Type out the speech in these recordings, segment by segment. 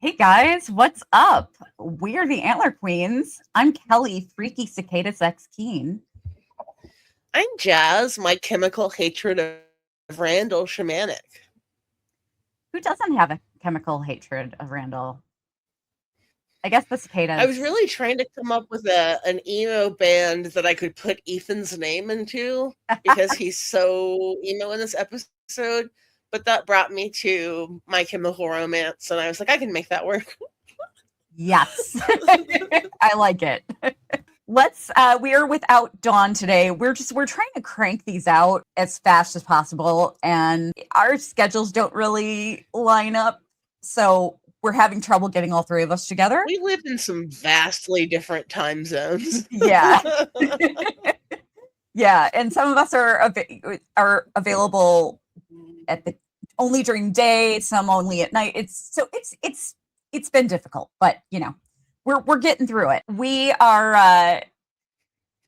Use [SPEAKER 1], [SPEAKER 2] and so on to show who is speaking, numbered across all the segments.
[SPEAKER 1] Hey guys, what's up? We're the Antler Queens. I'm Kelly, freaky cicada sex keen.
[SPEAKER 2] I'm Jazz, my chemical hatred of Randall shamanic.
[SPEAKER 1] Who doesn't have a chemical hatred of Randall? I guess the
[SPEAKER 2] I was
[SPEAKER 1] cicadas.
[SPEAKER 2] really trying to come up with an emo band that I could put Ethan's name into because he's so emo in this episode. But that brought me to My Chemical Romance, and I was like, I can make that work.
[SPEAKER 1] Yes. I like it. We are without Dawn today. We're trying to crank these out as fast as possible, and our schedules don't really line up. So we're having trouble getting all three of us together.
[SPEAKER 2] We live in some vastly different time zones.
[SPEAKER 1] Yeah. Yeah, and some of us are available at the only during day, some only at night. It's been difficult, but we're getting through it. We are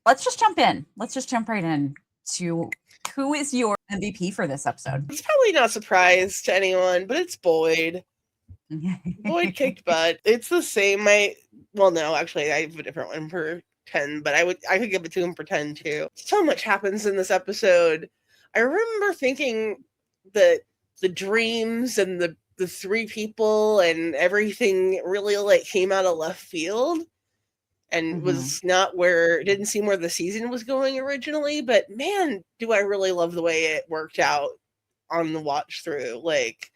[SPEAKER 1] let's just jump in. Let's just jump right in to who is your MVP for this episode?
[SPEAKER 2] It's probably not a surprise to anyone, but it's Boyd. Boyd kicked butt. It's the same. No, actually, I have a different one for 10, but I could give it to him for 10 too. So much happens in this episode. I remember thinking that the dreams and the three people and everything really like came out of left field and was not where it didn't seem where the season was going originally, but man, do I really love the way it worked out on the watch through. Like,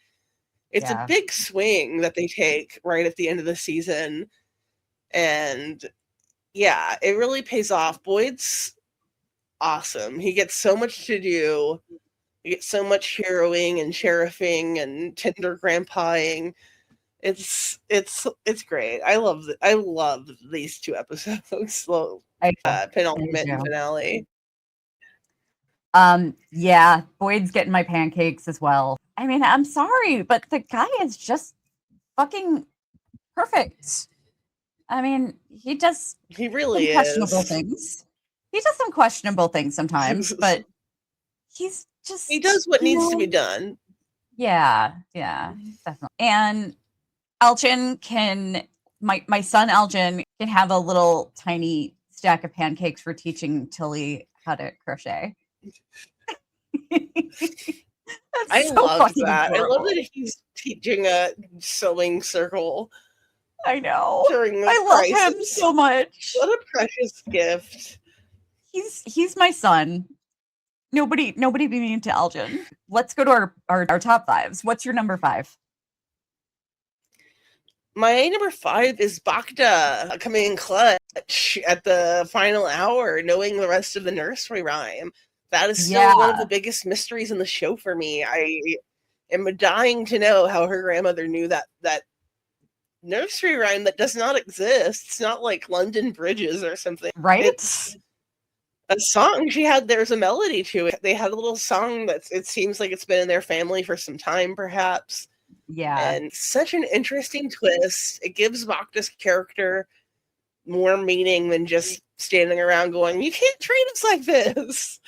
[SPEAKER 2] it's a big swing that they take right at the end of the season. And yeah, it really pays off. Boyd's awesome. He gets so much to do. He gets so much heroing and sheriffing and tender grandpaing. It's great. I love these two episodes. Penultimate and finale.
[SPEAKER 1] Yeah, Boyd's getting my pancakes as well. I mean, I'm sorry, but the guy is just fucking perfect. I mean, he
[SPEAKER 2] really
[SPEAKER 1] some questionable things. He does some questionable things sometimes, but he's just
[SPEAKER 2] he does what needs to be done.
[SPEAKER 1] Yeah, definitely. And Elgin my son Elgin can have a little tiny stack of pancakes for teaching Tilly how to crochet.
[SPEAKER 2] I love that. Adorable. I love that he's teaching a sewing circle.
[SPEAKER 1] I know.
[SPEAKER 2] During this
[SPEAKER 1] I love him so much.
[SPEAKER 2] What a precious gift.
[SPEAKER 1] He's my son. Nobody be mean to Elgin. Let's go to our top fives. What's your number 5?
[SPEAKER 2] My number 5 is Bacta coming in clutch at the final hour, knowing the rest of the nursery rhyme. That is still one of the biggest mysteries in the show for me. I am dying to know how her grandmother knew that nursery rhyme that does not exist. It's not like London Bridges or something.
[SPEAKER 1] Right?
[SPEAKER 2] It's a song she had. There's a melody to it. They had a little song that it seems like it's been in their family for some time, perhaps.
[SPEAKER 1] Yeah.
[SPEAKER 2] And such an interesting twist. It gives Bacta's character more meaning than just standing around going, you can't treat us like this.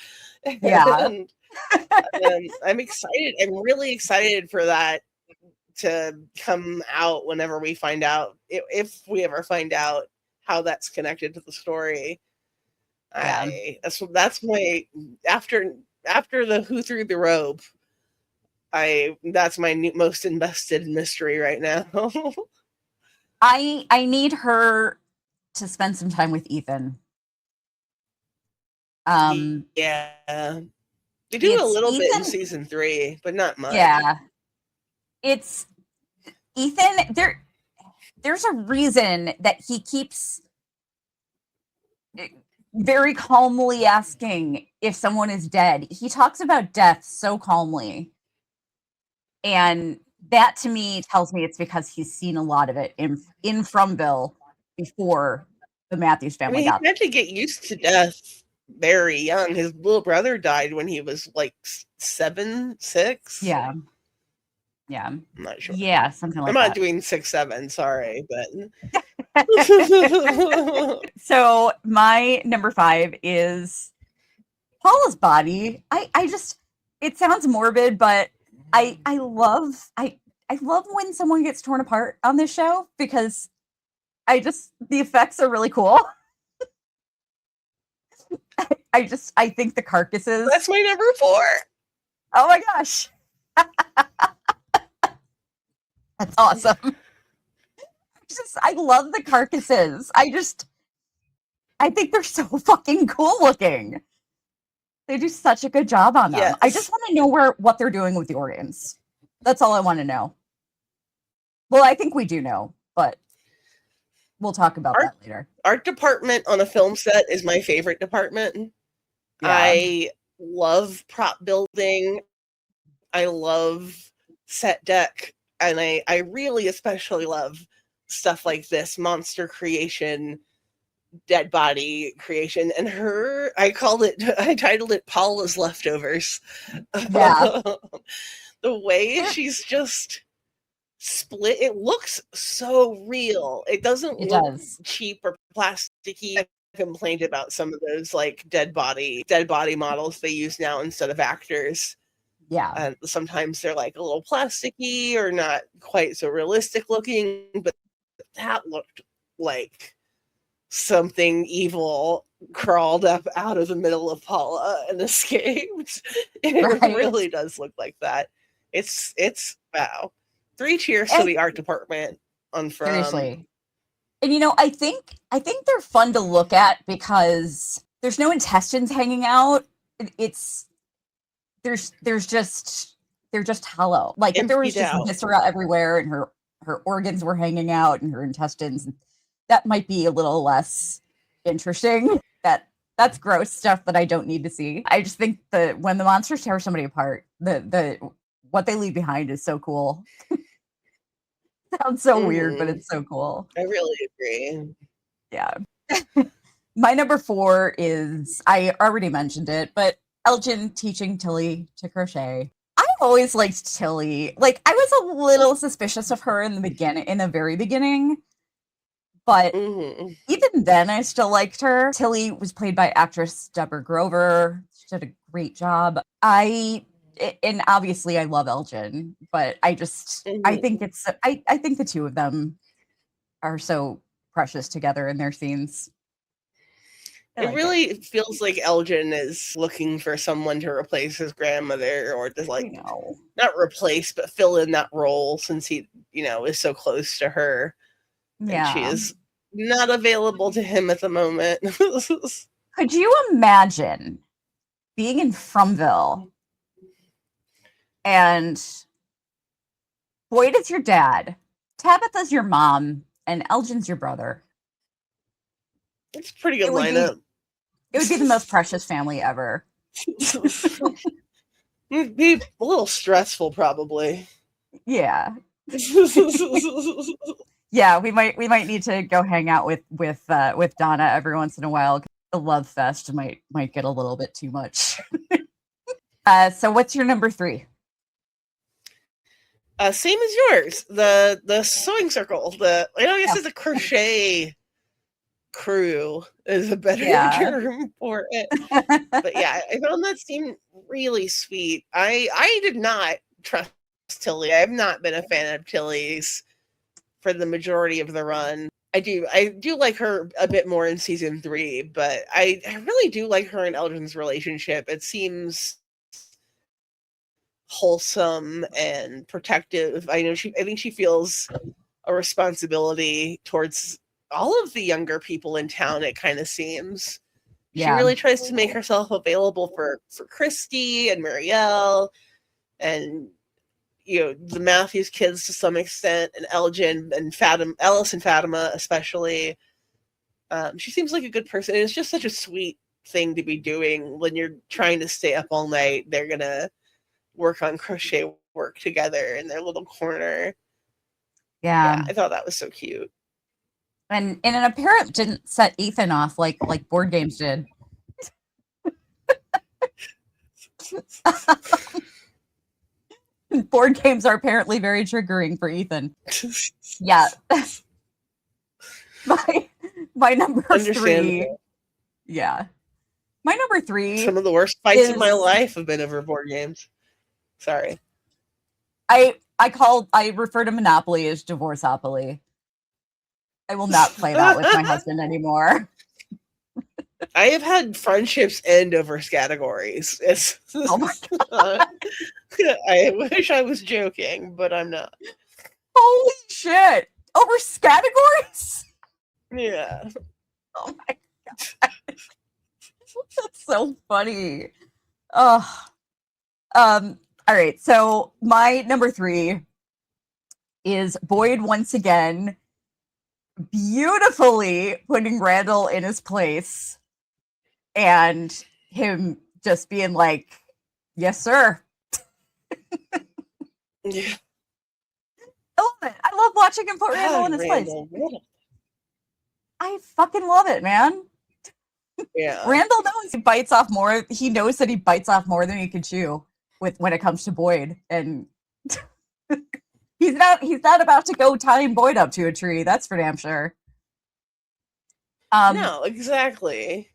[SPEAKER 1] Yeah.
[SPEAKER 2] And I'm excited. I'm really excited for that to come out whenever we find out, if we ever find out how that's connected to the story.
[SPEAKER 1] Yeah.
[SPEAKER 2] That's my after the Who Threw the Rope. That's my most invested mystery right now.
[SPEAKER 1] I need her to spend some time with Ethan.
[SPEAKER 2] Yeah, they do a little bit in season 3, but not much.
[SPEAKER 1] Yeah, it's Ethan. There's a reason that he keeps very calmly asking if someone is dead. He talks about death so calmly. And that to me tells me it's because he's seen a lot of it in Fromville before the Matthews family got
[SPEAKER 2] there. He had to get used to death very young. His little brother died when he was like 7, 6.
[SPEAKER 1] Yeah.
[SPEAKER 2] I'm not sure.
[SPEAKER 1] Yeah, something like that.
[SPEAKER 2] I'm not doing 6, 7, sorry, but
[SPEAKER 1] So my number 5 is Paula's body. I just, it sounds morbid, but I I love when someone gets torn apart on this show because the effects are really cool. I think the carcasses.
[SPEAKER 2] That's my number 4.
[SPEAKER 1] Oh my gosh. That's awesome. I love the carcasses. I think they're so fucking cool looking. They do such a good job on them.
[SPEAKER 2] Yes.
[SPEAKER 1] I just want to know what they're doing with the organs. That's all I want to know. Well, I think we do know, but we'll talk about that later.
[SPEAKER 2] Art department on a film set is my favorite department. Yeah. I love prop building. I love set deck. And I really especially love stuff like this, monster creation, dead body creation. And I titled it Paula's Leftovers.
[SPEAKER 1] Yeah.
[SPEAKER 2] The way she's just split, it looks so real. It doesn't look cheap or plasticky. I complained about some of those like dead body models they use now instead of actors.
[SPEAKER 1] Yeah.
[SPEAKER 2] And sometimes they're like a little plasticky or not quite so realistic looking, but that looked like something evil crawled up out of the middle of Paula and escaped. It really does look like that. It's wow. 3 cheers to the art department on From.
[SPEAKER 1] Seriously. And I think they're fun to look at because there's no intestines hanging out. They're just hollow. Like if there was just viscera everywhere and her organs were hanging out and her intestines, that might be a little less interesting. That's gross stuff that I don't need to see. I just think that when the monsters tear somebody apart, the what they leave behind is so cool. Sounds so weird, but it's so cool.
[SPEAKER 2] I really agree.
[SPEAKER 1] Yeah. My number 4 is, I already mentioned it, but Elgin teaching Tilly to crochet. I always liked Tilly. Like, I was a little suspicious of her in the very beginning, but even then I still liked her. Tilly was played by actress Deborah Grover. She did a great job. And obviously I love Elgin, but I think I think the two of them are so precious together in their scenes.
[SPEAKER 2] It really feels like Elgin is looking for someone to replace his grandmother, or to not replace, but fill in that role since he, is so close to her. Yeah. And she is not available to him at the moment.
[SPEAKER 1] Could you imagine being in Fromville and Boyd is your dad, Tabitha's your mom, and Elgin's your brother?
[SPEAKER 2] It's a pretty good lineup.
[SPEAKER 1] It would be the most precious family ever.
[SPEAKER 2] It'd be a little stressful, probably.
[SPEAKER 1] Yeah. Yeah, we might need to go hang out with Donna every once in a while. The love fest might get a little bit too much. So what's your number 3?
[SPEAKER 2] Same as yours. The sewing circle. I guess it's a crochet crew is a better term for it. But yeah, I found that scene really sweet. I did not trust Tilly. I have not been a fan of Tilly's for the majority of the run. I do like her a bit more in season 3, but I really do like her and Elgin's relationship. It seems wholesome and protective. I think she feels a responsibility towards all of the younger people in town, it kind of seems. Yeah. She really tries to make herself available for Christy and Marielle and the Matthews kids to some extent, and Elgin and Ellis and Fatima especially. She seems like a good person. It's just such a sweet thing to be doing when you're trying to stay up all night. They're gonna work on crochet work together in their little corner. Yeah, I thought that was so cute.
[SPEAKER 1] And an apparent didn't set Ethan off like board games did. Board games are apparently very triggering for Ethan. Yeah. My number 3. Yeah. My number 3.
[SPEAKER 2] Some of the worst fights in my life have been over board games. Sorry.
[SPEAKER 1] I refer to Monopoly as Divorceopoly. I will not play that with my husband anymore.
[SPEAKER 2] I have had friendships end over categories.
[SPEAKER 1] Oh my God.
[SPEAKER 2] I wish I was joking, but I'm not.
[SPEAKER 1] Holy shit. Over categories?
[SPEAKER 2] Yeah.
[SPEAKER 1] Oh my God. That's so funny. Oh. All right. So my number 3 is Boyd once again beautifully putting Randall in his place and him just being like, yes, sir.
[SPEAKER 2] Yeah.
[SPEAKER 1] I love it. I love watching him put Randall
[SPEAKER 2] God,
[SPEAKER 1] in his
[SPEAKER 2] Randall,
[SPEAKER 1] place. I fucking love it, man.
[SPEAKER 2] yeah.
[SPEAKER 1] Randall knows he bites off more. He knows that he bites off more than he can chew when it comes to Boyd. And he's not about to go tying Boyd up to a tree. That's for damn sure.
[SPEAKER 2] No, exactly.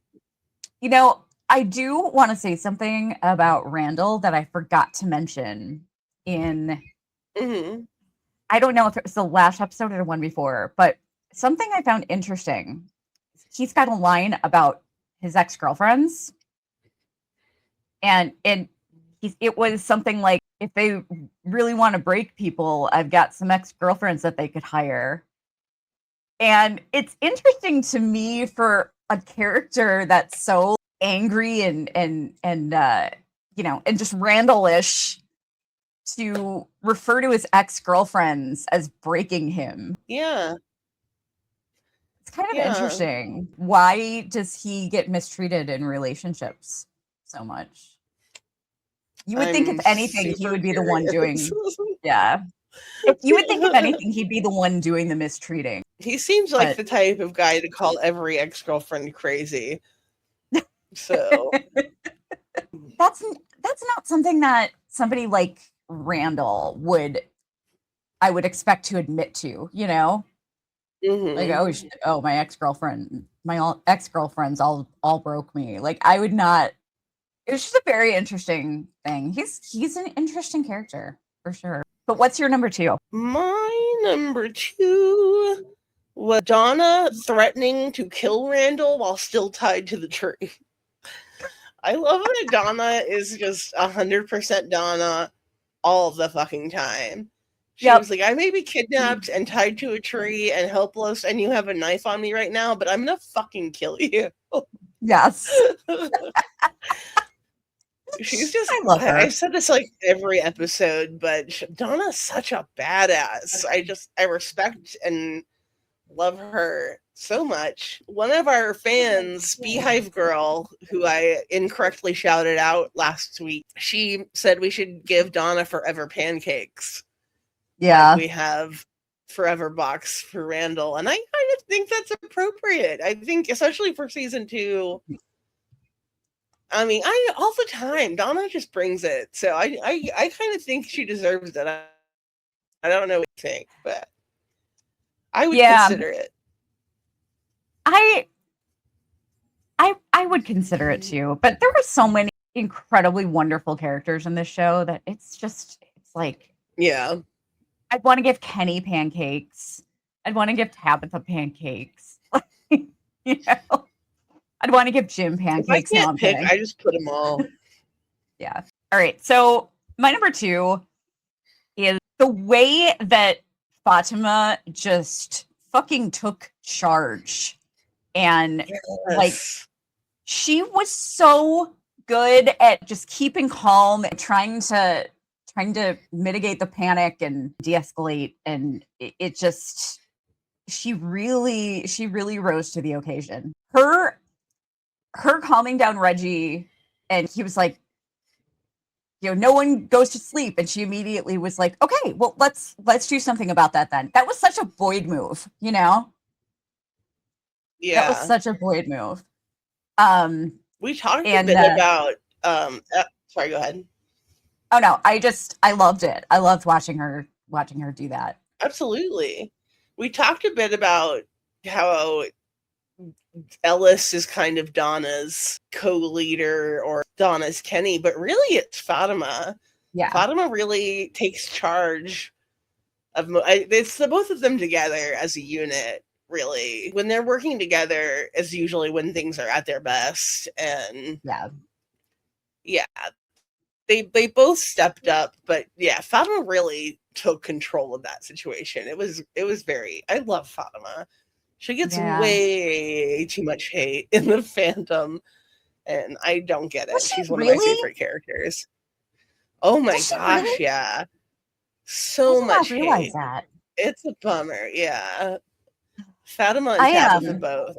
[SPEAKER 1] You know, I do want to say something about Randall that I forgot to mention in, I don't know if it was the last episode or the one before, but something I found interesting. He's got a line about his ex-girlfriends. And it was something like, if they really want to break people, I've got some ex-girlfriends that they could hire. And it's interesting to me for a character that's so angry and you know, and just Randall-ish to refer to his ex-girlfriends as breaking him.
[SPEAKER 2] Yeah.
[SPEAKER 1] It's kind of interesting. Why does he get mistreated in relationships so much? You would think if anything, he would be the one doing. Yeah. You would think if anything, he'd be the one doing the mistreating.
[SPEAKER 2] He seems like the type of guy to call every ex-girlfriend crazy. So
[SPEAKER 1] that's not something that somebody like Randall I would expect to admit to, you know? Like, my ex-girlfriends all broke me. Like, I would not. It's just a very interesting thing. He's an interesting character for sure. But what's your number 2?
[SPEAKER 2] My number 2 was Donna threatening to kill Randall while still tied to the tree. I love that Donna is just 100% Donna all the fucking time. She was like, I may be kidnapped and tied to a tree and helpless, and you have a knife on me right now, but I'm gonna fucking kill you.
[SPEAKER 1] Yes.
[SPEAKER 2] She's just,
[SPEAKER 1] I love her.
[SPEAKER 2] I've said this like every episode, but Donna's such a badass. I respect and love her so much. One of our fans, Beehive Girl, who I incorrectly shouted out last week, she said we should give Donna forever pancakes.
[SPEAKER 1] Yeah.
[SPEAKER 2] Like we have forever box for Randall. And I kind of think that's appropriate. I think, especially for season 2, I mean, all the time, Donna just brings it. So I kind of think she deserves it. I don't know what you think, but I would consider it.
[SPEAKER 1] I would consider it too, but there are so many incredibly wonderful characters in this show that it's like,
[SPEAKER 2] yeah,
[SPEAKER 1] I'd want to give Kenny pancakes. I'd want to give Tabitha pancakes. You know, I'd want to give Jim pancakes.
[SPEAKER 2] If I can't pick, I just put them all.
[SPEAKER 1] Yeah. All right. So my number 2 is the way that Fatima just fucking took charge. And like, she was so good at just keeping calm and trying to mitigate the panic and de-escalate. And it just, she really rose to the occasion. Her calming down Reggie, and he was like, you know, no one goes to sleep, and she immediately was like, okay, well, let's do something about that then. That was such a Boyd move, you know?
[SPEAKER 2] Yeah.
[SPEAKER 1] That was such a Boyd move.
[SPEAKER 2] We talked a bit about sorry, go ahead.
[SPEAKER 1] Oh no, I loved it. I loved watching her do that.
[SPEAKER 2] Absolutely. We talked a bit about how Ellis is kind of Donna's co-leader or Donna's Kenny, but really it's Fatima.
[SPEAKER 1] Yeah.
[SPEAKER 2] Fatima really takes charge of it's the both of them together as a unit. Really, when they're working together is usually when things are at their best, and yeah, they both stepped up. But yeah, Fatima really took control of that situation. It was very. I love Fatima. She gets way too much hate in the fandom, and I don't get it. She's one of my favorite characters. Oh my gosh,
[SPEAKER 1] really?
[SPEAKER 2] yeah.
[SPEAKER 1] I
[SPEAKER 2] So
[SPEAKER 1] did not
[SPEAKER 2] much
[SPEAKER 1] realize
[SPEAKER 2] hate.
[SPEAKER 1] that.
[SPEAKER 2] It's a bummer, yeah. Fatima and
[SPEAKER 1] I
[SPEAKER 2] Tabitha both,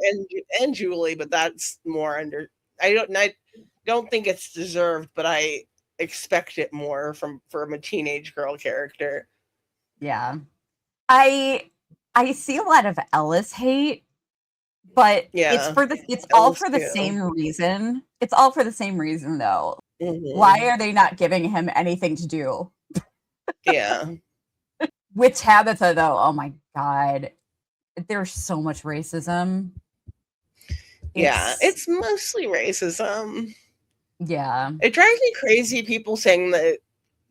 [SPEAKER 2] and Julie, but that's more under. I don't think it's deserved, but I expect it more from a teenage girl character.
[SPEAKER 1] Yeah. I see a lot of Ellis hate, but it's
[SPEAKER 2] Yeah,
[SPEAKER 1] all
[SPEAKER 2] Ellis
[SPEAKER 1] for the
[SPEAKER 2] too.
[SPEAKER 1] same reason. It's all for the same reason though.
[SPEAKER 2] Mm-hmm.
[SPEAKER 1] Why are they not giving him anything to do?
[SPEAKER 2] Yeah.
[SPEAKER 1] With Tabitha though, oh my god. There's so much racism.
[SPEAKER 2] Yeah, it's mostly racism.
[SPEAKER 1] Yeah.
[SPEAKER 2] It drives me crazy people saying that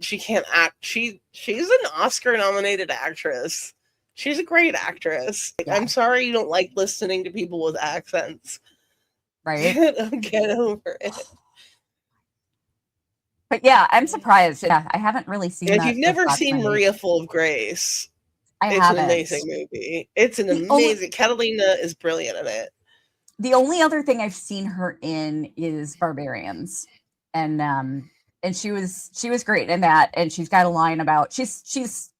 [SPEAKER 2] she can't act. She's an Oscar nominated actress. She's a great actress.
[SPEAKER 1] Yeah.
[SPEAKER 2] I'm sorry you don't like listening to people with accents.
[SPEAKER 1] Right?
[SPEAKER 2] Get over it.
[SPEAKER 1] But yeah, I'm surprised. Yeah, I haven't really seen
[SPEAKER 2] If
[SPEAKER 1] that.
[SPEAKER 2] you've never seen Maria Full of Grace, it's an amazing movie. It's an amazing. Catalina is brilliant in it.
[SPEAKER 1] The only other thing I've seen her in is Barbarians, and she was great in that. And she's got a line about she's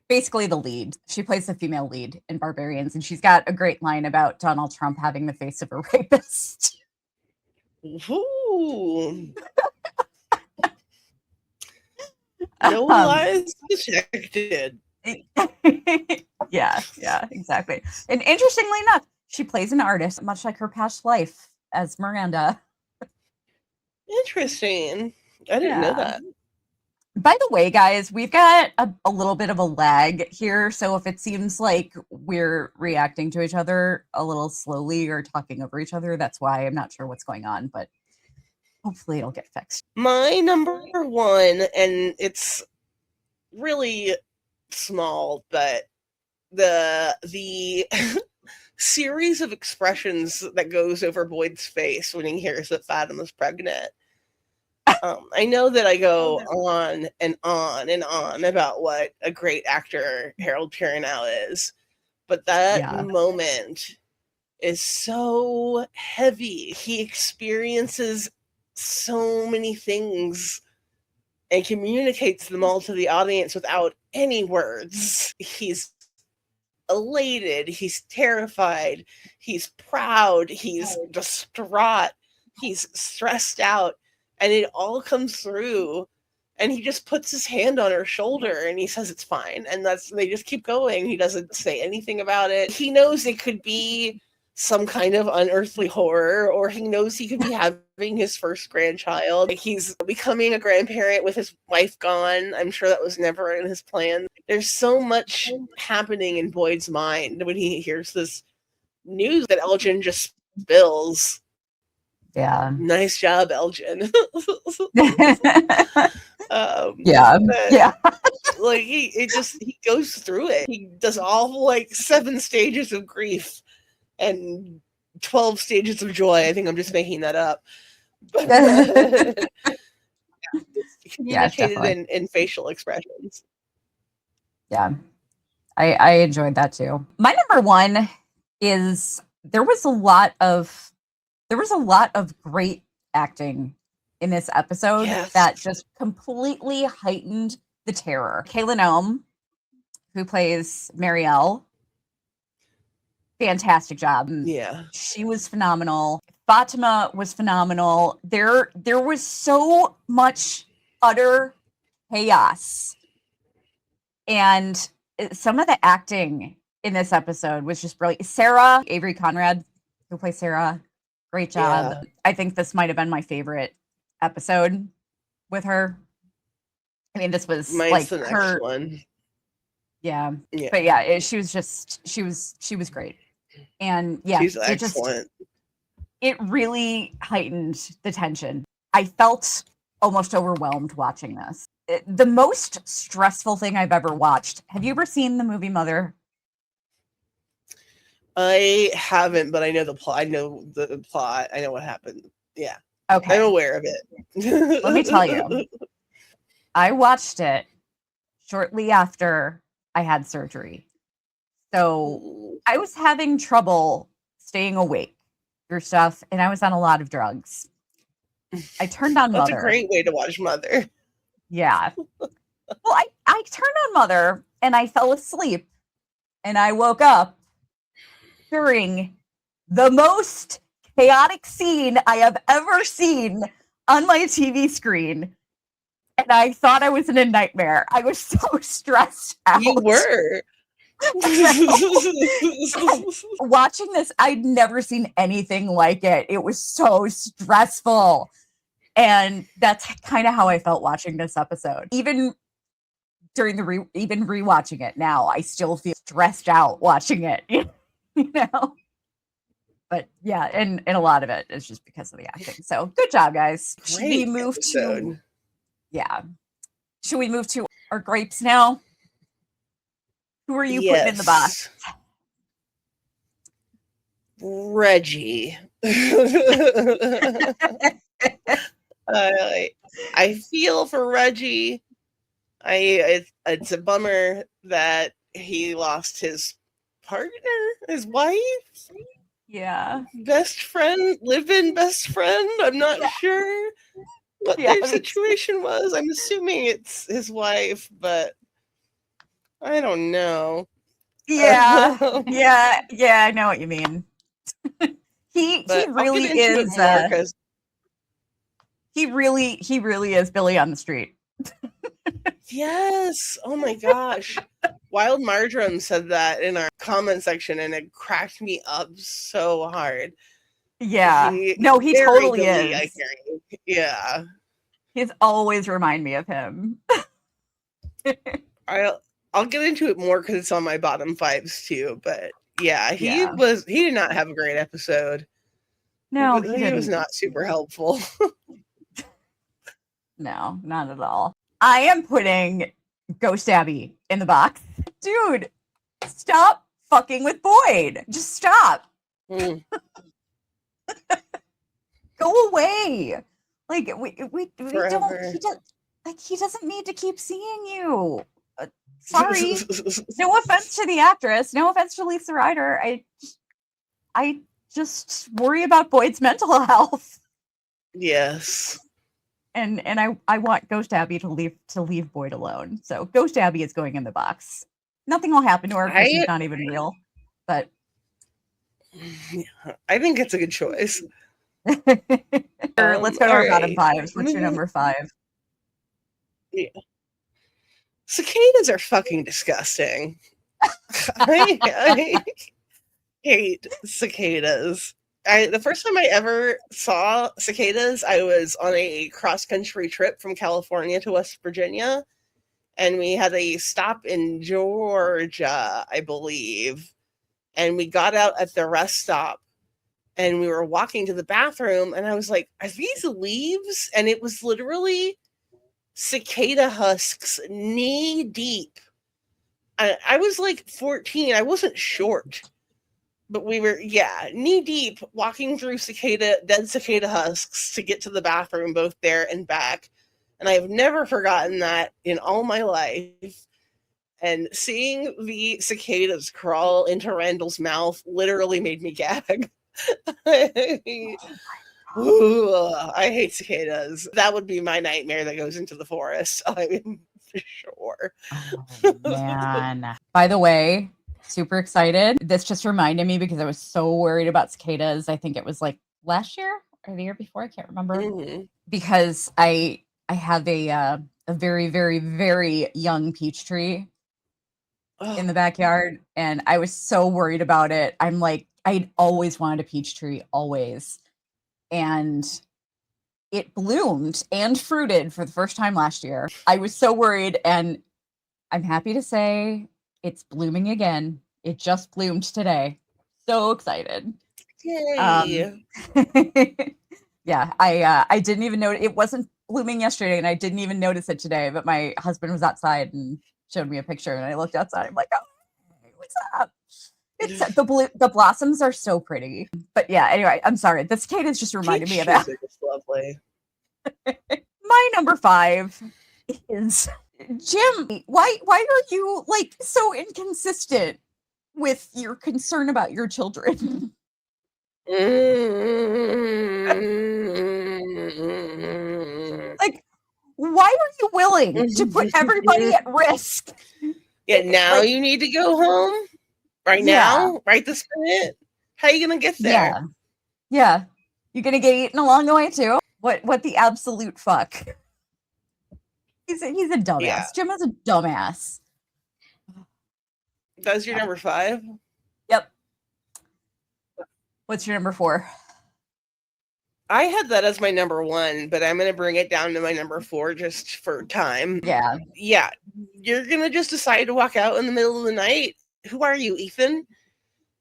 [SPEAKER 1] basically the lead. She plays the female lead in Barbarians, and she's got a great line about Donald Trump having the face of a rapist.
[SPEAKER 2] Ooh. No lies detected.
[SPEAKER 1] Yeah, exactly. And interestingly enough, she plays an artist, much like her past life as Miranda.
[SPEAKER 2] Interesting. I didn't know that.
[SPEAKER 1] By the way, guys, we've got a little bit of a lag here. So if it seems like we're reacting to each other a little slowly or talking over each other, that's why. I'm not sure what's going on, but hopefully it'll get fixed.
[SPEAKER 2] My number one, and it's really small, but the series of expressions that goes over Boyd's face when he hears that Fatima's pregnant. I know that I go on and on and on about what a great actor Harold Perrineau is, but that moment is so heavy. He experiences so many things and communicates them all to the audience without any words. He's elated, he's terrified, he's proud, he's distraught, he's stressed out, and it all comes through. And he just puts his hand on her shoulder and he says it's fine. And they just keep going. He doesn't say anything about it. He knows it could be some kind of unearthly horror, or he knows he could be having his first grandchild. He's becoming a grandparent with his wife gone. I'm sure that was never in his plan. There's so much happening in Boyd's mind when he hears this news that Elgin just spills.
[SPEAKER 1] Yeah.
[SPEAKER 2] Nice job, Elgin. Like he goes through it. He does all like 7 stages of grief and 12 stages of joy. I think I'm just making that up. Communicated in facial expressions.
[SPEAKER 1] Yeah. I enjoyed that too. My number one is there was a lot of great acting in this episode that just completely heightened the terror. Kayla Nome, who plays Marielle, fantastic job.
[SPEAKER 2] Yeah.
[SPEAKER 1] She was phenomenal. Fatima was phenomenal. There was so much utter chaos. And some of the acting in this episode was just brilliant. Sarah, Avery Conrad, who plays Sarah, great job. Yeah. I think this might have been my favorite episode with her. I mean, this was
[SPEAKER 2] Mine's the next one.
[SPEAKER 1] Yeah. But yeah, she was great. And yeah,
[SPEAKER 2] she's excellent.
[SPEAKER 1] It really heightened the tension. I felt almost overwhelmed watching this. the most stressful thing I've ever watched. Have you ever seen the movie Mother?
[SPEAKER 2] I haven't, but I know the plot. I know the plot. I know what happened. Yeah.
[SPEAKER 1] Okay.
[SPEAKER 2] I'm aware of it.
[SPEAKER 1] Let me tell you. I watched it shortly after I had surgery. So I was having trouble staying awake through stuff, and I was on a lot of drugs. I turned on
[SPEAKER 2] That's
[SPEAKER 1] Mother.
[SPEAKER 2] a great way to watch Mother.
[SPEAKER 1] Yeah. Well, I turned on Mother, and I fell asleep, and I woke up during the most chaotic scene I have ever seen on my TV screen. And I thought I was in a nightmare. I was so stressed out.
[SPEAKER 2] You were.
[SPEAKER 1] Watching this, I'd never seen anything like it. It was so stressful. And that's kind of how I felt watching this episode. Even during the even rewatching it now, I still feel stressed out watching it. You know? But yeah, and a lot of it is just because of the acting. So good job, guys. Should we move to Should we move to our grapes now? Who are you putting in the box?
[SPEAKER 2] Reggie. I feel for Reggie. It's a bummer that he lost his partner, his wife.
[SPEAKER 1] Yeah.
[SPEAKER 2] Best friend, live-in best friend. I'm not sure what their situation was. I'm assuming it's his wife, but I don't know.
[SPEAKER 1] Yeah. I know what you mean. he really is he really is Billy on the street.
[SPEAKER 2] Yes. Oh my gosh. Wild Marjoram said that in our comment section, and it cracked me up so hard.
[SPEAKER 1] Yeah. He totally is.
[SPEAKER 2] I hear you. Yeah.
[SPEAKER 1] He's always remind me of him.
[SPEAKER 2] I'll get into it more because it's on my bottom fives too. But yeah, he did not have a great episode.
[SPEAKER 1] No,
[SPEAKER 2] he was not super helpful.
[SPEAKER 1] No, not at all. I am putting Ghost Abby in the box. Dude, stop fucking with Boyd. Just stop. Go away. Like we don't he doesn't need to keep seeing you. Sorry. No offense to the actress. No offense to Lisa Ryder. I just worry about Boyd's mental health.
[SPEAKER 2] Yes.
[SPEAKER 1] And I want Ghost Abby to leave Boyd alone. So Ghost Abby is going in the box. Nothing will happen to her because she's not even real. But
[SPEAKER 2] I think it's a good choice.
[SPEAKER 1] Let's go to our bottom fives. What's your number 5?
[SPEAKER 2] Yeah. Cicadas are fucking disgusting. I hate cicadas. The first time I ever saw cicadas, I was on a cross-country trip from California to West Virginia, and we had a stop in Georgia, I believe, and we got out at the rest stop, and we were walking to the bathroom, and I was like, are these leaves? And it was literally cicada husks knee deep. I was like 14. I wasn't short. But we were, knee deep, walking through dead cicada husks to get to the bathroom, both there and back. And I have never forgotten that in all my life. And seeing the cicadas crawl into Randall's mouth literally made me gag. I hate cicadas. That would be my nightmare that goes into the forest. I'm sure.
[SPEAKER 1] Oh, man. By the way, super excited. This just reminded me because I was so worried about cicadas. I think it was like last year or the year before. I can't remember. Because I have a very, very, very young peach tree in the backyard, and I was so worried about it. I'm like, I'd always wanted a peach tree, always. And it bloomed and fruited for the first time last year. I was so worried, and I'm happy to say it's blooming again. It just bloomed today. So excited.
[SPEAKER 2] Yay.
[SPEAKER 1] Yeah, I didn't even know it wasn't blooming yesterday, and I didn't even notice it today. But my husband was outside and showed me a picture, and I looked outside. I'm like, oh, what's up? It's the blossoms are so pretty. But yeah, anyway, I'm sorry. The cicadas just reminded me of that.
[SPEAKER 2] It's lovely.
[SPEAKER 1] My number 5 is Jim. Why are you like so inconsistent with your concern about your children? Like, why are you willing to put everybody at risk?
[SPEAKER 2] Yeah, now you need to go home? Right now? Right this minute? How are you gonna get there?
[SPEAKER 1] Yeah. You're gonna get eaten along the way too? What the absolute fuck? He's a dumbass. Yeah. Jim is a dumbass.
[SPEAKER 2] That's your number 5?
[SPEAKER 1] Yep. What's your number 4?
[SPEAKER 2] I had that as my number 1, but I'm going to bring it down to my number 4 just for time.
[SPEAKER 1] Yeah.
[SPEAKER 2] Yeah. You're going to just decide to walk out in the middle of the night. Who are you, Ethan?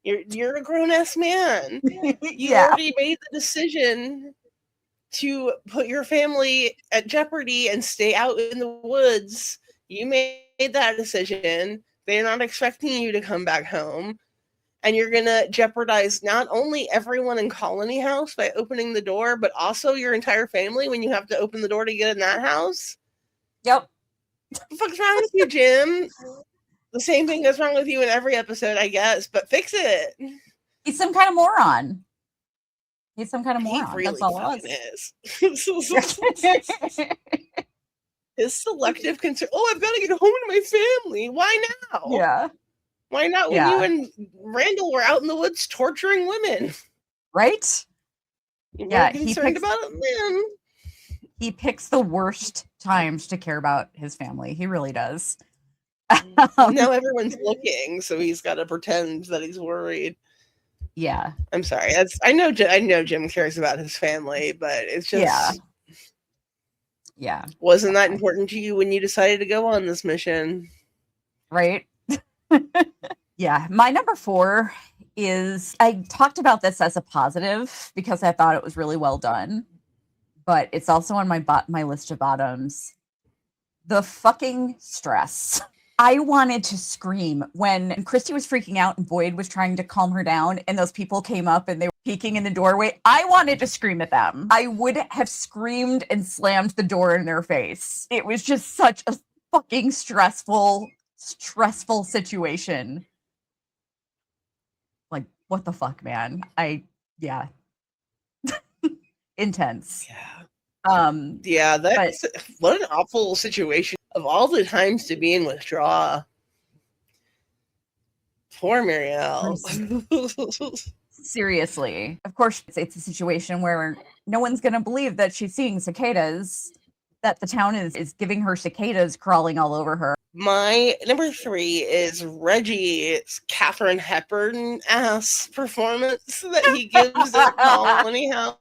[SPEAKER 2] You're a grown-ass man. You already made the decision to put your family at jeopardy and stay out in the woods. You made that decision. They're not expecting you to come back home. And you're going to jeopardize not only everyone in Colony House by opening the door, but also your entire family when you have to open the door to get in that house.
[SPEAKER 1] Yep.
[SPEAKER 2] What the fuck's wrong with you, Jim? The same thing that's wrong with you in every episode, I guess, but fix it.
[SPEAKER 1] He's some kind of moron. He really
[SPEAKER 2] that's all it is. His selective concern. Oh, I've got to get home to my family. Why now?
[SPEAKER 1] Yeah.
[SPEAKER 2] Why not when you and Randall were out in the woods torturing women?
[SPEAKER 1] Right?
[SPEAKER 2] You're concerned about it then.
[SPEAKER 1] He picks the worst times to care about his family. He really does.
[SPEAKER 2] Now everyone's looking, so he's got to pretend that he's worried.
[SPEAKER 1] Yeah.
[SPEAKER 2] I'm sorry. I know Jim cares about his family, but it's just
[SPEAKER 1] Yeah.
[SPEAKER 2] Wasn't that important to you when you decided to go on this mission?
[SPEAKER 1] Right? Yeah. My number 4 is, I talked about this as a positive because I thought it was really well done, but it's also on my list of bottoms. The fucking stress. I wanted to scream when Christy was freaking out and Boyd was trying to calm her down and those people came up and they were peeking in the doorway. I wanted to scream at them. I would have screamed and slammed the door in their face. It was just such a fucking stressful situation. Like, what the fuck, man? Intense.
[SPEAKER 2] Yeah. What an awful situation. Of all the times to be in withdrawal. Poor Marielle.
[SPEAKER 1] Seriously. Of course, it's a situation where no one's going to believe that she's seeing cicadas, that the town is giving her cicadas crawling all over her.
[SPEAKER 2] My number 3 is Reggie's Katharine Hepburn-ass performance that he gives at Colony House.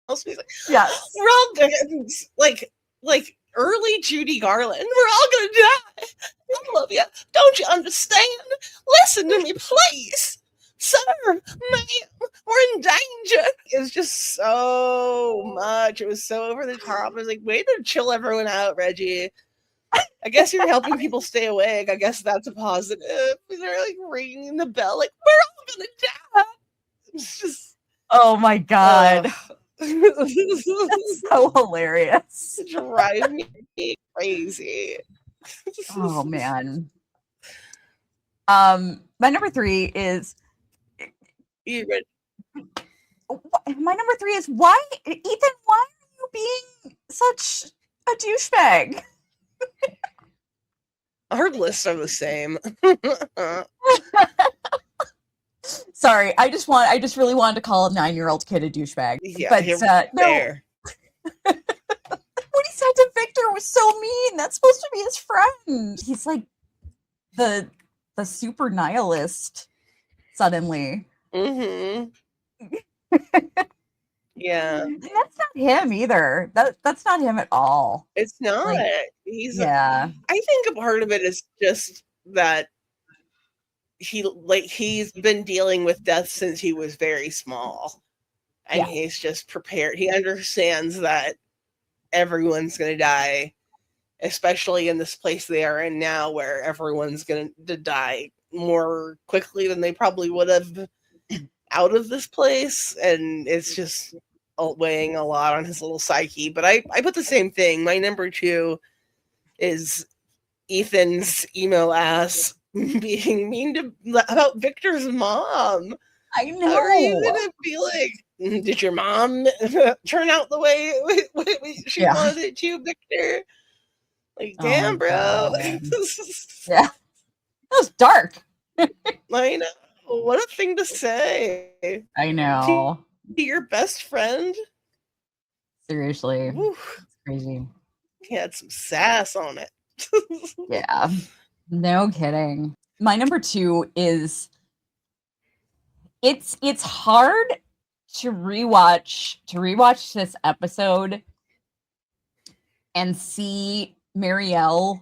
[SPEAKER 2] He's like,
[SPEAKER 1] yes.
[SPEAKER 2] We're all good. Like early Judy Garland. We're all gonna die. I love you. Don't you understand? Listen to me, please. Sir, ma'am, we're in danger. It was just so much. It was so over the top. I was like, way to chill everyone out, Reggie. I guess you're helping people stay awake. I guess that's a positive. They're like ringing the bell, like, we're all gonna die. It's just,
[SPEAKER 1] oh my God. That's so hilarious.
[SPEAKER 2] It drives me crazy.
[SPEAKER 1] Oh man. My number 3 is my number 3 is why are you being such a douchebag?
[SPEAKER 2] Our lists are the same.
[SPEAKER 1] Sorry, I just really wanted to call a 9-year-old kid a douchebag.
[SPEAKER 2] Yeah,
[SPEAKER 1] but
[SPEAKER 2] no.
[SPEAKER 1] What he said to Victor was so mean. That's supposed to be his friend. He's like the super nihilist suddenly.
[SPEAKER 2] Mm-hmm. Yeah.
[SPEAKER 1] And that's not him either. That's not him at all.
[SPEAKER 2] It's not.
[SPEAKER 1] Like,
[SPEAKER 2] I think a part of it is just that he's been dealing with death since he was very small. And he's just prepared. He understands that everyone's going to die, especially in this place they are in now where everyone's going to die more quickly than they probably would have out of this place. And it's just weighing a lot on his little psyche. But I put the same thing. My number 2 is Ethan's email ass being mean about Victor's mom.
[SPEAKER 1] I know.
[SPEAKER 2] How are you gonna be like, did your mom turn out the way she wanted it to, Victor? Like, damn, bro.
[SPEAKER 1] Yeah. That was dark.
[SPEAKER 2] I know. What a thing to say.
[SPEAKER 1] I know.
[SPEAKER 2] To your best friend?
[SPEAKER 1] Seriously. It's crazy.
[SPEAKER 2] He had some sass on it.
[SPEAKER 1] Yeah. No kidding. My number 2 is it's hard to rewatch this episode and see Marielle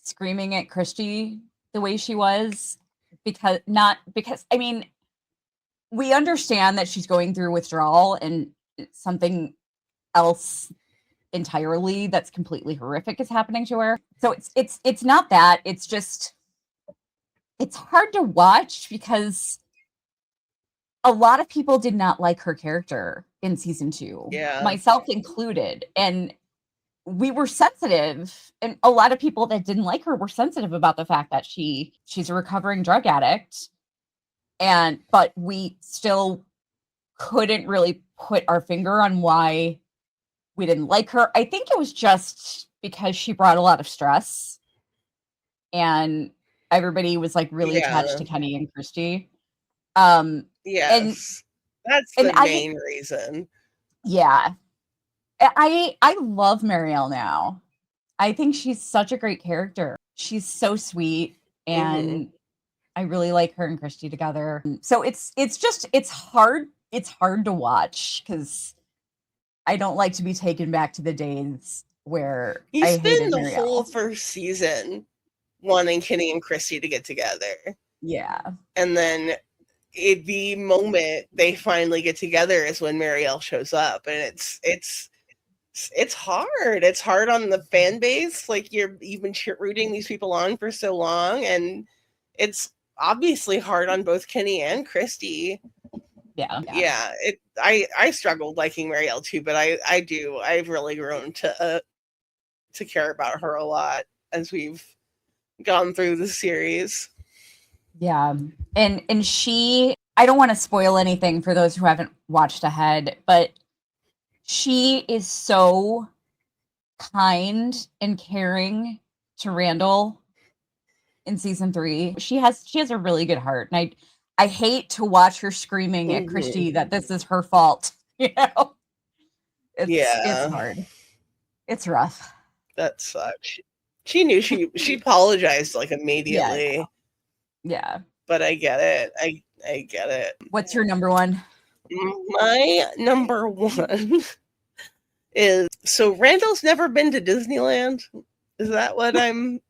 [SPEAKER 1] screaming at Christy the way she was, because I mean, we understand that she's going through withdrawal and something else entirely that's completely horrific is happening to her. So it's not that, it's just, it's hard to watch because a lot of people did not like her character in season 2, myself included, and we were sensitive, and a lot of people that didn't like her were sensitive about the fact that she's a recovering drug addict, but we still couldn't really put our finger on why we didn't like her. I think it was just because she brought a lot of stress, and everybody was like really attached to Kenny and Christy.
[SPEAKER 2] Yes, that's the main reason.
[SPEAKER 1] Yeah. I love Marielle now. I think she's such a great character. She's so sweet, and I really like her and Christy together. So it's hard to watch because I don't like to be taken back to the days where
[SPEAKER 2] you
[SPEAKER 1] I
[SPEAKER 2] spend the
[SPEAKER 1] Marielle.
[SPEAKER 2] whole first season wanting Kenny and Christy to get together.
[SPEAKER 1] Yeah.
[SPEAKER 2] And then the moment they finally get together is when Marielle shows up, and it's hard. It's hard on the fan base. Like, you've been rooting these people on for so long, and it's obviously hard on both Kenny and Christy. Yeah. I struggled liking Marielle too, but I've really grown to care about her a lot as we've gone through the series.
[SPEAKER 1] Yeah. And she, I don't want to spoil anything for those who haven't watched ahead, but she is so kind and caring to Randall in season 3. She has a really good heart. And I hate to watch her screaming at Christy that this is her fault. You know? It's hard. It's rough.
[SPEAKER 2] That sucks. She knew she apologized like immediately.
[SPEAKER 1] Yeah.
[SPEAKER 2] But I get it. I get it.
[SPEAKER 1] What's your number 1?
[SPEAKER 2] My number 1 is, so Randall's never been to Disneyland. Is that what I'm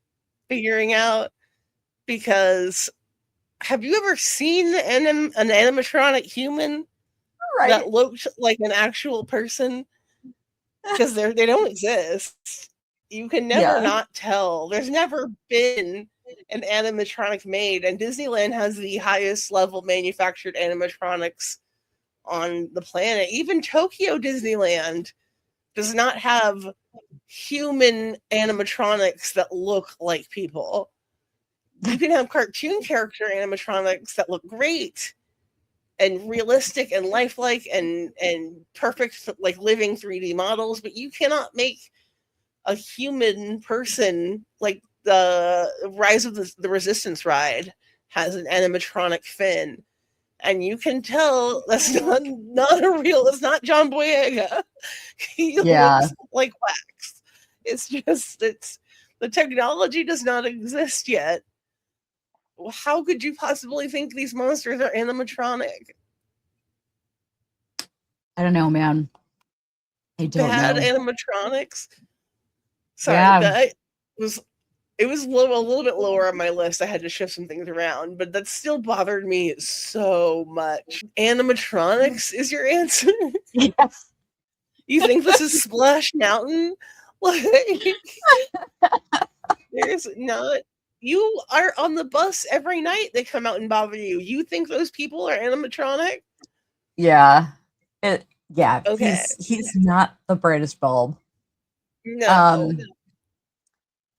[SPEAKER 2] figuring out? Because have you ever seen an animatronic human that looked like an actual person? Because they don't exist. You can never not tell. There's never been an animatronic made, and Disneyland has the highest level manufactured animatronics on the planet. Even Tokyo Disneyland does not have human animatronics that look like people. You can have cartoon character animatronics that look great and realistic and lifelike and perfect, like living 3D models, but you cannot make a human person. Like the Rise of the Resistance ride has an animatronic Finn, and you can tell that's not a real. It's not John Boyega. He looks like wax. It's just the technology does not exist yet. How could you possibly think these monsters are animatronic?
[SPEAKER 1] I don't know, man. I don't
[SPEAKER 2] Bad
[SPEAKER 1] know.
[SPEAKER 2] Animatronics. Sorry, it was a little bit lower on my list. I had to shift some things around, but that still bothered me so much. Animatronics is your answer?
[SPEAKER 1] Yes.
[SPEAKER 2] You think this is Splash Mountain? Like, there's not. You are on the bus every night. They come out and bother you. You think those people are animatronic?
[SPEAKER 1] Yeah.
[SPEAKER 2] Okay.
[SPEAKER 1] He's not the brightest bulb.
[SPEAKER 2] No.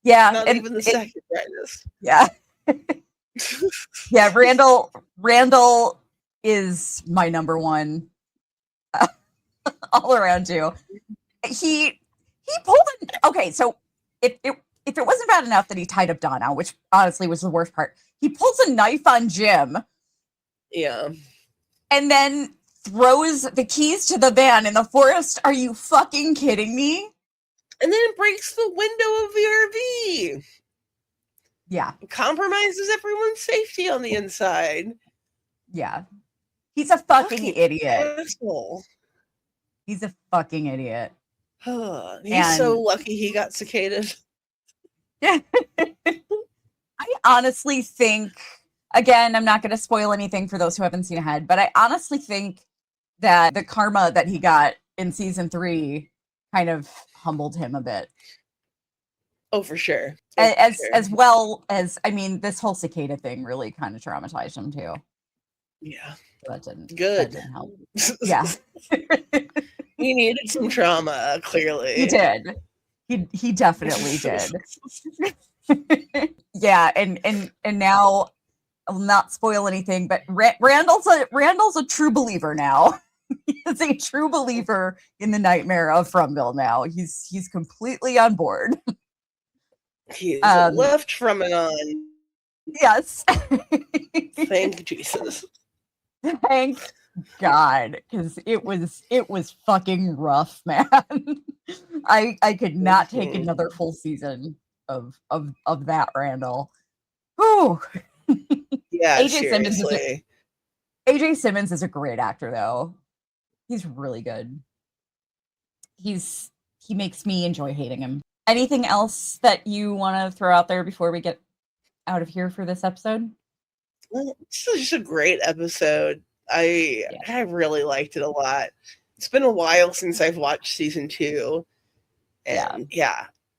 [SPEAKER 1] Yeah.
[SPEAKER 2] Not even the second brightest.
[SPEAKER 1] Yeah. Yeah, Randall is my number one all around you. He pulled an okay, so if it wasn't bad enough that he tied up Donna, which honestly was the worst part, he pulls a knife on Jim.
[SPEAKER 2] Yeah.
[SPEAKER 1] And then throws the keys to the van in the forest. Are you fucking kidding me?
[SPEAKER 2] And then breaks the window of the RV.
[SPEAKER 1] Yeah.
[SPEAKER 2] Compromises everyone's safety on the inside.
[SPEAKER 1] Yeah. He's a fucking idiot.
[SPEAKER 2] Asshole.
[SPEAKER 1] He's a fucking idiot.
[SPEAKER 2] He's so lucky he got cicated.
[SPEAKER 1] Yeah. I honestly think, again, I'm not going to spoil anything for those who haven't seen ahead, but I honestly think that the karma that he got in season 3 kind of humbled him a bit.
[SPEAKER 2] Oh, for sure.
[SPEAKER 1] As well as, I mean, this whole cicada thing really kind of traumatized him too.
[SPEAKER 2] Yeah.
[SPEAKER 1] So that didn't help. Yeah.
[SPEAKER 2] He needed some trauma, clearly.
[SPEAKER 1] He did. He definitely did. Yeah, and now I'll not spoil anything, but Randall's a true believer now. He's a true believer in the nightmare of Fromville now. He's completely on board.
[SPEAKER 2] He's left from it on.
[SPEAKER 1] Yes.
[SPEAKER 2] Thank Jesus.
[SPEAKER 1] Thank God, because it was fucking rough, man. I could not take another full season of that Randall. Whew.
[SPEAKER 2] Yeah,
[SPEAKER 1] AJ Simmons is a great actor, though. He's really good. He makes me enjoy hating him. Anything else that you want to throw out there before we get out of here for this episode?
[SPEAKER 2] Well, this is just a great episode. I really liked it a lot. It's been a while since I've watched season 2, and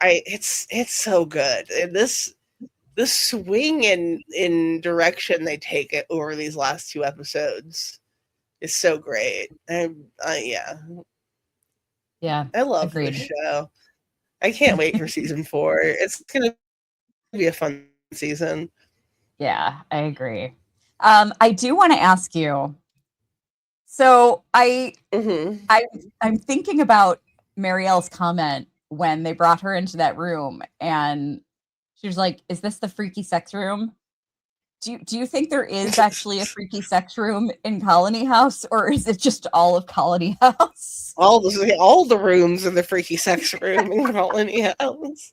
[SPEAKER 2] it's so good. And this swing in direction they take it over these last 2 episodes is so great. I love this show. I can't wait for season 4. It's gonna be a fun season.
[SPEAKER 1] Yeah, I agree. I do want to ask you. So I'm thinking about Marielle's comment when they brought her into that room, and she was like, "Is this the freaky sex room?" Do you think there is actually a freaky sex room in Colony House, or is it just all of Colony House?
[SPEAKER 2] All the rooms in the freaky sex room in Colony House.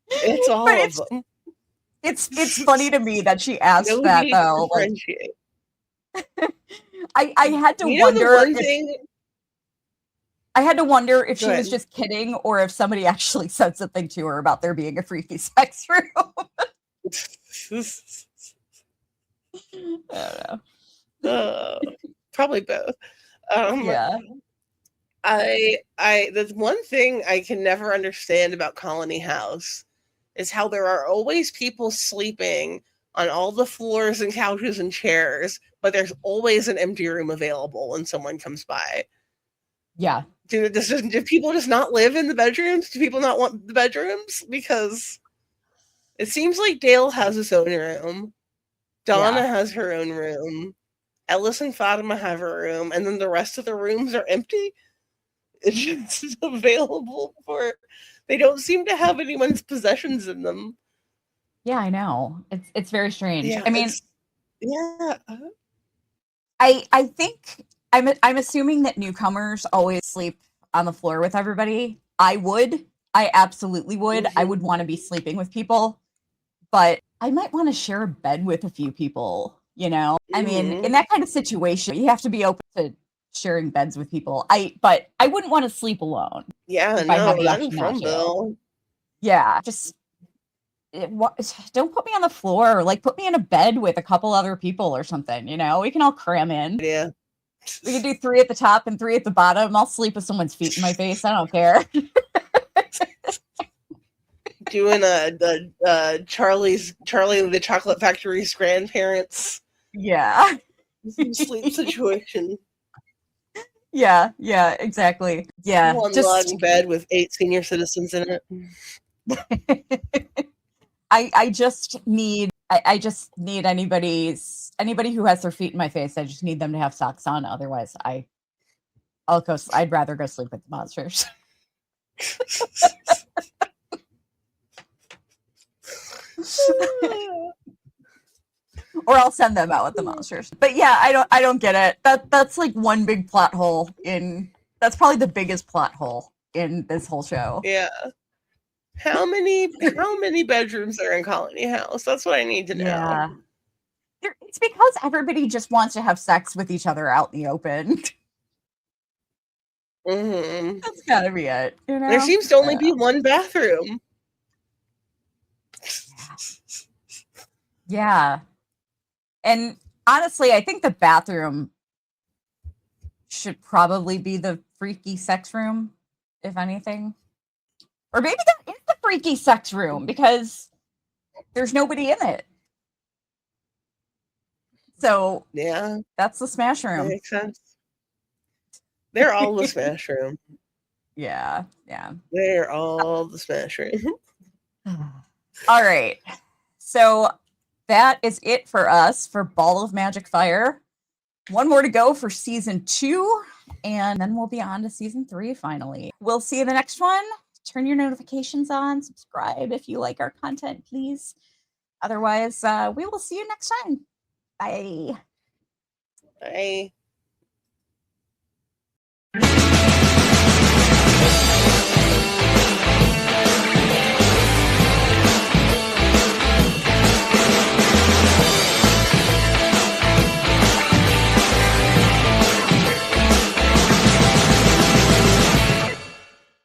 [SPEAKER 2] It's all of them.
[SPEAKER 1] It's funny to me that she asked that though. I had to wonder. I had to wonder if she was just kidding or if somebody actually said something to her about there being a freaky sex room. I don't know.
[SPEAKER 2] Probably both.
[SPEAKER 1] Yeah.
[SPEAKER 2] That's one thing I can never understand about Colony House is how there are always people sleeping on all the floors and couches and chairs, but there's always an empty room available when someone comes by.
[SPEAKER 1] Yeah.
[SPEAKER 2] Do people just not live in the bedrooms? Do people not want the bedrooms? Because it seems like Dale has his own room. Donna has her own room. Ellis and Fatima have a room, and then the rest of the rooms are empty. It's just available for. They don't seem to have anyone's possessions in them.
[SPEAKER 1] Yeah, I know. It's very strange.
[SPEAKER 2] Yeah,
[SPEAKER 1] I mean, I think I'm assuming that newcomers always sleep on the floor with everybody. I absolutely would. I would want to be sleeping with people, but I might want to share a bed with a few people, you know? I mean, in that kind of situation, you have to be open to sharing beds with people. But I wouldn't want to sleep alone.
[SPEAKER 2] Yeah, no, not in Fromville.
[SPEAKER 1] Yeah, just don't put me on the floor. Like, put me in a bed with a couple other people or something, you know? We can all cram in.
[SPEAKER 2] Yeah.
[SPEAKER 1] We can do 3 at the top and 3 at the bottom. I'll sleep with someone's feet in my face. I don't care.
[SPEAKER 2] Doing the Charlie the Chocolate Factory's grandparents.
[SPEAKER 1] Yeah.
[SPEAKER 2] Sleep situation.
[SPEAKER 1] Yeah, exactly. Yeah.
[SPEAKER 2] One long bed with 8 senior citizens in it.
[SPEAKER 1] I just need anybody who has their feet in my face. I just need them to have socks on. Otherwise, I'd rather go sleep with the monsters. Or I'll send them out with the monsters. But yeah, I don't get it. That's like one big plot hole that's probably the biggest plot hole in this whole show.
[SPEAKER 2] Yeah. How many bedrooms are in Colony House? That's what I need to know.
[SPEAKER 1] Yeah. It's because everybody just wants to have sex with each other out in the open.
[SPEAKER 2] Mm-hmm.
[SPEAKER 1] That's gotta be it. You know?
[SPEAKER 2] There seems to only be one bathroom.
[SPEAKER 1] Yeah. And honestly, I think the bathroom should probably be the freaky sex room, if anything. Or maybe that is the freaky sex room because there's nobody in it. So
[SPEAKER 2] yeah,
[SPEAKER 1] that's the smash room.
[SPEAKER 2] That makes sense. They're all the smash room.
[SPEAKER 1] Yeah.
[SPEAKER 2] They're all the smash room.
[SPEAKER 1] All right. So that is it for us for Ball of Magic Fire. One more to go for season 2, and then we'll be on to season 3 finally. We'll see you in the next one. Turn your notifications on, subscribe if you like our content, please. Otherwise, we will see you next time. Bye.
[SPEAKER 2] Bye.